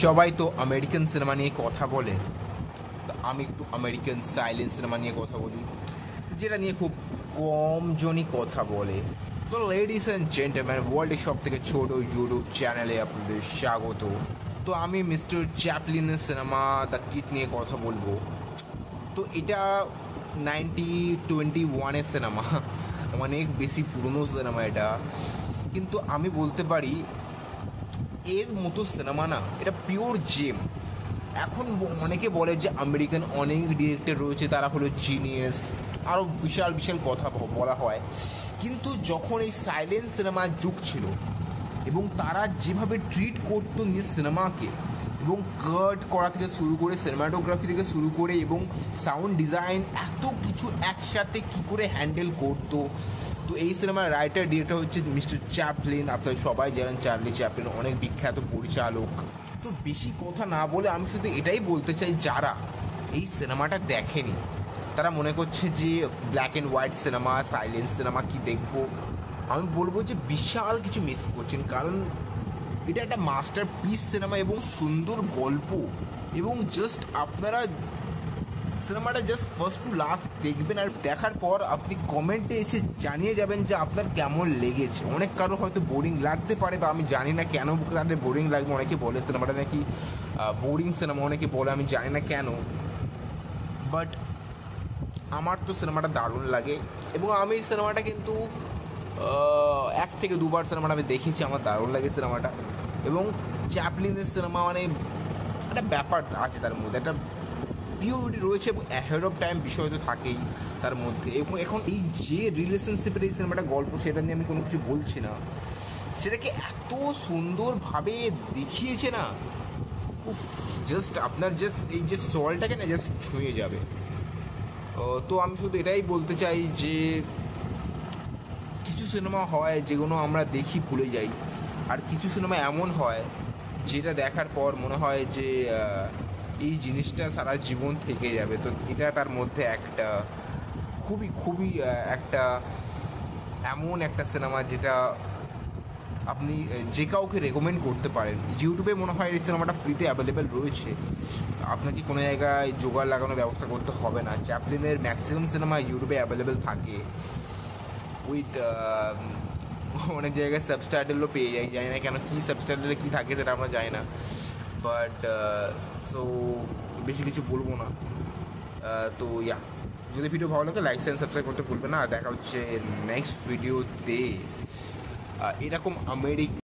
সবাই তো American cinema নিয়ে কথা বলে, তো আমি একটু আমেরিকান সাইলেন্ট সিনেমা নিয়ে কথা বলি, যেটা নিয়ে খুব কম জনই কথা বলে। তো লেডিস অ্যান্ড জেন্টলম্যান, ওয়ার্ল্ডের সব থেকে ছোট ইউটিউব চ্যানেলে আপনাদের স্বাগত। তো আমি মিস্টার চ্যাপলিনের সিনেমা দ্য কিড নিয়ে কথা বলবো। তো এটা 1921-এর সিনেমা, অনেক বেশি পুরনো সিনেমা এটা। কিন্তু আমি বলতে পারি এর মতো সিনেমা না, এটা পিওর জেম। এখন অনেকে বলে যে আমেরিকান অনেক ডিরেক্টর রয়েছে, তারা হলো জিনিয়াস, আরও বিশাল বিশাল কথা বলা হয়। কিন্তু যখন এই সাইলেন্ট সিনেমার যুগ ছিল এবং তারা যেভাবে ট্রিট করতো নিজের সিনেমাকে, এবং কাট করা থেকে শুরু করে সিনেমাটোগ্রাফি থেকে শুরু করে এবং সাউন্ড ডিজাইন, এত কিছু একসাথে কি করে হ্যান্ডেল করতো। তো এই সিনেমার রাইটার ডিরেক্টর হচ্ছে মিস্টার চ্যাপলিন। আপনারা সবাই জানেন চার্লি চ্যাপলিন অনেক বিখ্যাত পরিচালক। তো বেশি কথা না বলে আমি শুধু এটাই বলতে চাই, যারা এই সিনেমাটা দেখেনি তারা মনে করছে যে black and white cinema, silence cinema কি দেখবো, আমি বলবো যে বিশাল কিছু মিস করছেন। কারণ এটা একটা মাস্টার পিস সিনেমা এবং সুন্দর গল্প। এবং জাস্ট আপনারা সিনেমাটা জাস্ট ফার্স্ট টু লাস্ট দেখবেন, আর দেখার পর আপনি কমেন্টে এসে জানিয়ে যাবেন যে আপনার কেমন লেগেছে। অনেক কারো হয়তো বোরিং লাগতে পারে, বা আমি জানি না কেন তাদের বোরিং লাগবে। অনেকে বলে সিনেমাটা নাকি বোরিং সিনেমা, অনেকে বলে, আমি জানি না কেন। বাট আমার তো সিনেমাটা দারুণ লাগে এবং আমি এই সিনেমাটা কিন্তু 1 থেকে 2 বার সিনেমাটা আমি দেখেছি। আমার দারুণ লাগে সিনেমাটা। এবং চ্যাপলিনের সিনেমা মানে একটা ব্যাপার আছে তার মধ্যে, একটা পিওরিটি রয়েছে এবং অ্যাহেড অফ টাইম বিষয় তো থাকেই তার মধ্যে। এবং এখন এই যে রিলেশনশিপের এই সিনেমাটা গল্প, সেটা নিয়ে আমি কোনো কিছু বলছি না, সেটাকে এত সুন্দরভাবে দেখিয়েছে না, উফ, জাস্ট আপনার জাস্ট এই যে সলটাকে না জাস্ট ছুঁয়ে যাবে। তো আমি শুধু এটাই বলতে চাই যে কিছু সিনেমা হয় যেগুলো আমরা দেখি ভুলে যাই, আর কিছু সিনেমা এমন হয় যেটা দেখার পর মনে হয় যে এই জিনিসটা সারা জীবন থেকে যাবে। তো এটা তার মধ্যে একটা খুবই খুবই একটা এমন একটা সিনেমা যেটা আপনি যে কাউকে রেকমেন্ড করতে পারেন। ইউটিউবে মনে হয় এই সিনেমাটা ফ্রিতে অ্যাভেলেবেল রয়েছে, আপনাকে কোনো জায়গায় জোগাড় লাগানোর ব্যবস্থা করতে হবে না। চ্যাপলিনের ম্যাক্সিমাম সিনেমা ইউটিউবে অ্যাভেলেবেল থাকে উইথ অনেক জায়গায় সাবটাইটেলও পেয়ে যাই, জানি না কেন কী সাবটাইটেলে কী থাকে সেটা আমরা জানি না। বাট সো বেশি কিছু বলবো না। তো ইয়া, যদি ভিডিও ভালো লাগে লাইক অ্যান্ড সাবস্ক্রাইব করতে ভুলবেন না। দেখা হচ্ছে নেক্সট ভিডিওতে এরকম